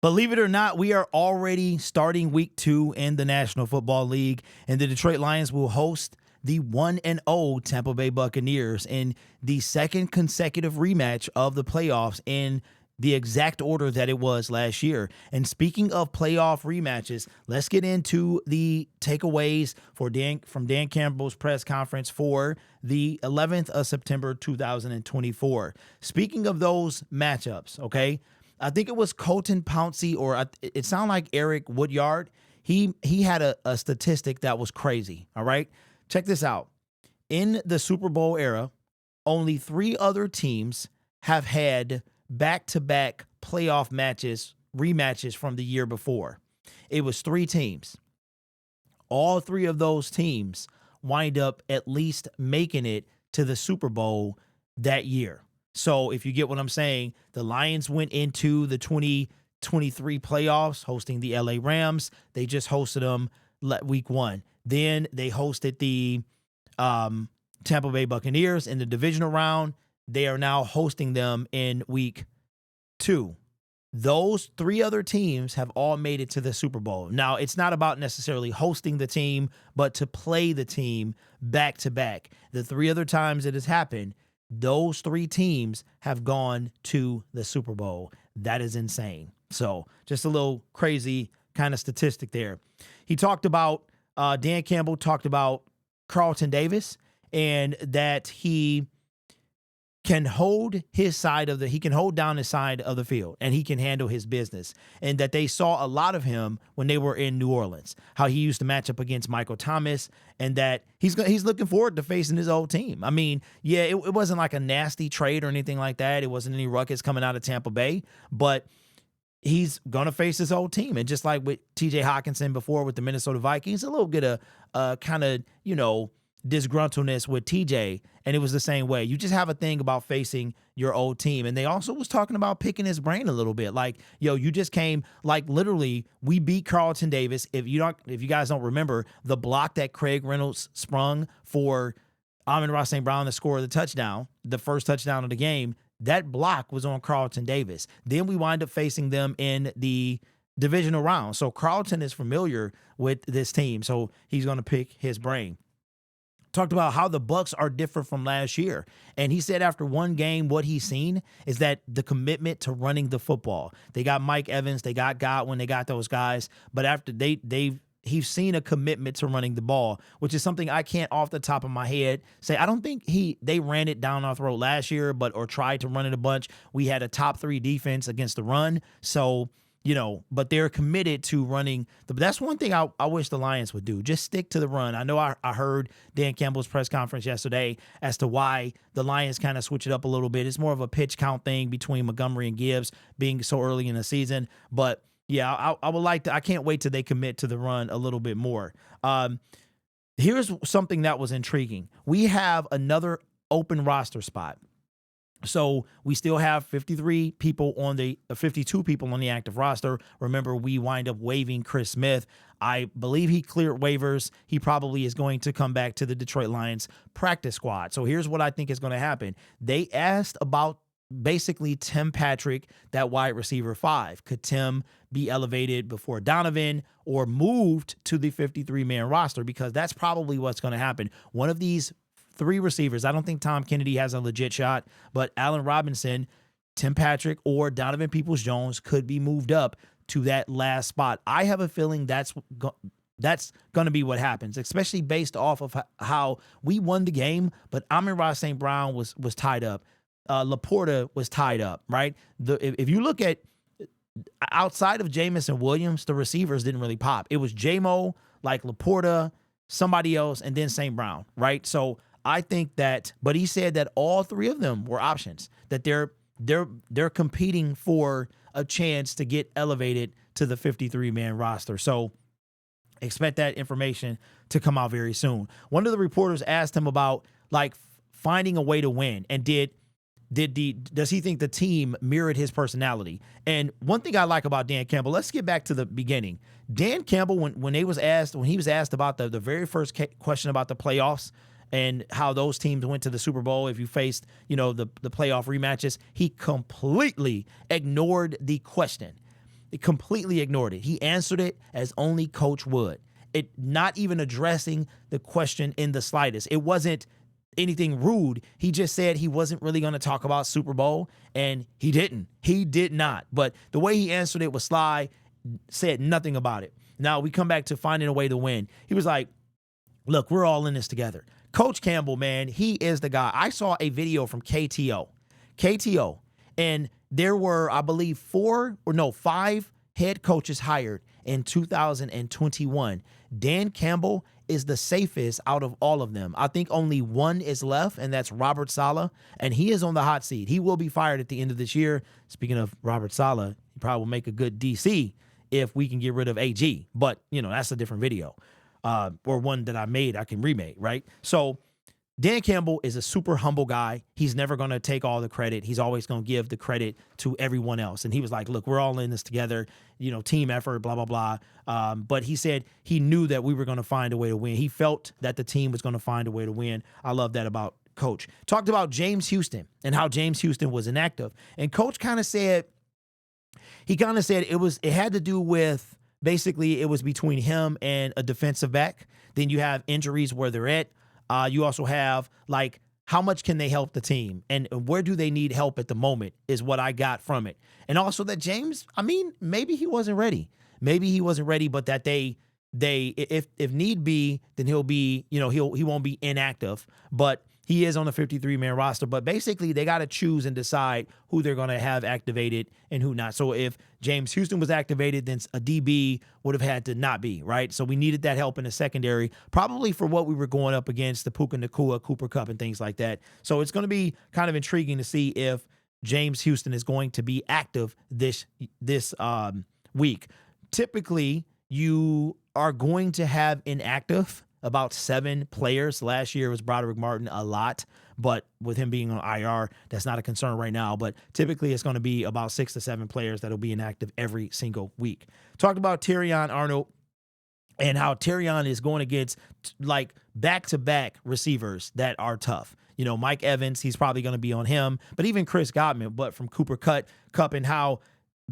Believe it or not, we are already starting week 2 in the National Football League, and the Detroit Lions will host the 1-0 Tampa Bay Buccaneers in the second consecutive rematch of the playoffs in the exact order that it was last year. And speaking of playoff rematches, let's get into the takeaways from Dan Campbell's press conference for the 11th of September 2024. Speaking of those matchups, okay, I think it was Colton Pouncey, or it sounded like Eric Woodyard. He had a statistic that was crazy, all right? Check this out. In the Super Bowl era, only 3 other teams have had back-to-back playoff rematches from the year before. It was 3 teams. All 3 of those teams wind up at least making it to the Super Bowl that year. So if you get what I'm saying, the Lions went into the 2023 playoffs hosting the LA Rams. They just hosted them week 1. Then they hosted the Tampa Bay Buccaneers in the divisional round. They are now hosting them in week 2. Those 3 other teams have all made it to the Super Bowl. Now, it's not about necessarily hosting the team, but to play the team back to back. The 3 other times it has happened, those 3 teams have gone to the Super Bowl. That is insane. So just a little crazy kind of statistic there. He talked about, Dan Campbell talked about Carlton Davis, and that he can hold down his side of the field, and he can handle his business, and that they saw a lot of him when they were in New Orleans, how he used to match up against Michael Thomas, and that he's looking forward to facing his old team. I mean, yeah, it wasn't like a nasty trade or anything like that. It wasn't any ruckus coming out of Tampa Bay, but he's going to face his old team. And just like with TJ Hawkinson before with the Minnesota Vikings, a little bit of kind of, disgruntledness with TJ, and it was the same way. You just have a thing about facing your old team. And they also was talking about picking his brain a little bit. Like, you just came, like, literally, we beat Carlton Davis. If you guys don't remember, the block that Craig Reynolds sprung for Amon-Ra St. Brown to score the touchdown, the first touchdown of the game, that block was on Carlton Davis. Then we wind up facing them in the divisional round. So Carlton is familiar with this team, so he's going to pick his brain. Talked about how the Bucs are different from last year. And he said after one game, what he's seen is that the commitment to running the football. They got Mike Evans, they got Godwin, they got those guys. But after he's seen a commitment to running the ball, which is something I can't off the top of my head say. I don't think they ran it down our throat last year, or tried to run it a bunch. We had a top 3 defense against the run. So, but they're committed to running. That's one thing I wish the Lions would do. Just stick to the run. I know I heard Dan Campbell's press conference yesterday as to why the Lions kind of switch it up a little bit. It's more of a pitch count thing between Montgomery and Gibbs being so early in the season. But yeah, I would like to. I can't wait till they commit to the run a little bit more. Here's something that was intriguing. We have another open roster spot. So we still have 52 people on the active roster. Remember, we wind up waiving Chris Smith. I believe he cleared waivers. He probably is going to come back to the Detroit Lions practice squad. So here's what I think is going to happen. They asked about basically Tim Patrick, that wide receiver 5. Could Tim be elevated before Donovan or moved to the 53-man roster? Because that's probably what's going to happen. One of these 3 receivers, I don't think Tom Kennedy has a legit shot, but Allen Robinson, Tim Patrick, or Donovan Peoples-Jones could be moved up to that last spot. I have a feeling that's going to be what happens, especially based off of how we won the game, but Amon-Ra St. Brown was tied up. Laporta was tied up, right? If you look at outside of Jamison Williams, the receivers didn't really pop. It was J-Mo, like Laporta, somebody else, and then St. Brown, right? So I think that, but he said that all 3 of them were options, that they're competing for a chance to get elevated to the 53-man roster. So expect that information to come out very soon. One of the reporters asked him about like finding a way to win, and does he think the team mirrored his personality? And one thing I like about Dan Campbell, let's get back to the beginning. Dan Campbell, when he was asked about the very first question about the playoffs and how those teams went to the Super Bowl, if you faced, the playoff rematches, he completely ignored the question. completely ignored it. He answered it as only coach would. It not even addressing the question in the slightest. It wasn't anything rude. He just said he wasn't really going to talk about Super Bowl, and he didn't. He did not. But the way he answered it was sly, said nothing about it. Now we come back to finding a way to win. He was like, look, we're all in this together. Coach Campbell, man, he is the guy. I saw a video from KTO, and there were, I believe, 5 head coaches hired in 2021. Dan Campbell is the safest out of all of them. I think only one is left, and that's Robert Saleh, and he is on the hot seat. He will be fired at the end of this year. Speaking of Robert Saleh, he probably will make a good DC if we can get rid of AG, but, that's a different video, or one that I can remake, right? So Dan Campbell is a super humble guy. He's never going to take all the credit. He's always going to give the credit to everyone else. And he was like, look, we're all in this together, team effort, blah, blah, blah. But he said he knew that we were going to find a way to win. He felt that the team was going to find a way to win. I love that about Coach. Talked about James Houston and how James Houston was inactive. And Coach kind of said it had to do with, basically it was between him and a defensive back. Then you have injuries where they're at. You also have, how much can they help the team? And where do they need help at the moment is what I got from it. And also that James, maybe he wasn't ready. Maybe he wasn't ready, but that they if need be, then he'll be, he won't be inactive. But he is on the 53-man roster. But basically, they got to choose and decide who they're going to have activated and who not. So if James Houston was activated, then a DB would have had to not be, right? So we needed that help in the secondary, probably for what we were going up against, the Puka Nacua, Cooper Kupp, and things like that. So it's going to be kind of intriguing to see if James Houston is going to be active this week. Typically, you are going to have inactive about 7 players. Last year was Broderick Martin a lot, but with him being on IR, that's not a concern right now. But typically it's going to be about 6 to 7 players that'll be inactive every single week. Talked about Terrion Arnold and how Terrion is going against back-to-back receivers that are tough. Mike Evans, he's probably going to be on him, but even Chris Godwin, but from Cooper Kupp, and how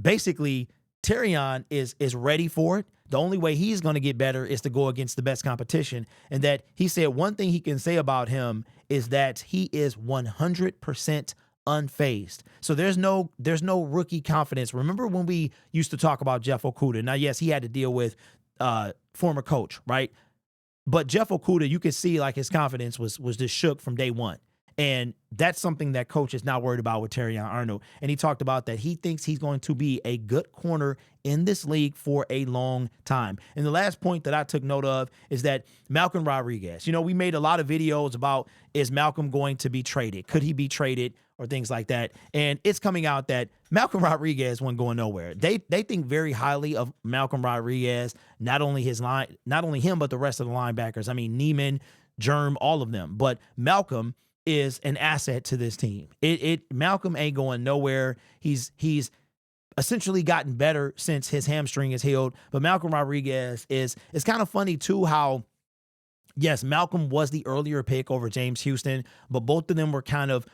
basically Terrion is ready for it. The only way he's going to get better is to go against the best competition. And that he said one thing he can say about him is that he is 100% unfazed. So there's no rookie confidence. Remember when we used to talk about Jeff Okudah? Now, yes, he had to deal with former coach, right? But Jeff Okudah, you could see his confidence was just shook from day one. And that's something that coach is not worried about with Terrion Arnold. And he talked about that he thinks he's going to be a good corner in this league for a long time. And the last point that I took note of is that Malcolm Rodriguez, we made a lot of videos about, is Malcolm going to be traded? Could he be traded or things like that? And it's coming out that Malcolm Rodriguez wasn't going nowhere. They think very highly of Malcolm Rodriguez, not only him, but the rest of the linebackers. Neiman, Germ, all of them. But Malcolm is an asset to this team. Malcolm ain't going nowhere. He's essentially gotten better since his hamstring is healed. But Malcolm Rodriguez it's kind of funny too how, yes, Malcolm was the earlier pick over James Houston, but both of them were kind of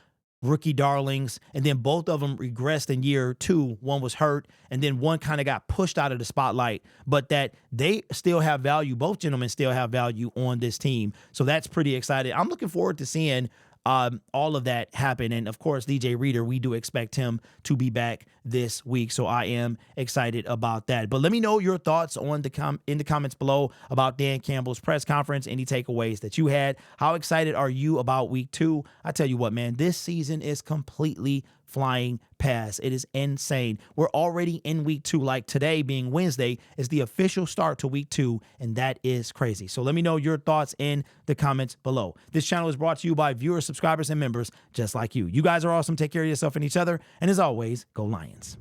rookie darlings, and then both of them regressed in year 2. One was hurt, and then one kind of got pushed out of the spotlight, but that they still have value. Both gentlemen still have value on this team. So that's pretty exciting. I'm looking forward to seeing all of that happen. And of course, DJ Reader, we do expect him to be back this week. So I am excited about that. But let me know your thoughts on in the comments below about Dan Campbell's press conference, any takeaways that you had. How excited are you about week 2? I tell you what, man, this season is completely flying past. It is insane. We're already in week 2. Like today being Wednesday is the official start to week 2, and that is crazy. So let me know your thoughts in the comments below. This channel is brought to you by viewers, subscribers, and members just like you. You guys are awesome. Take care of yourself and each other. And as always, go Lions.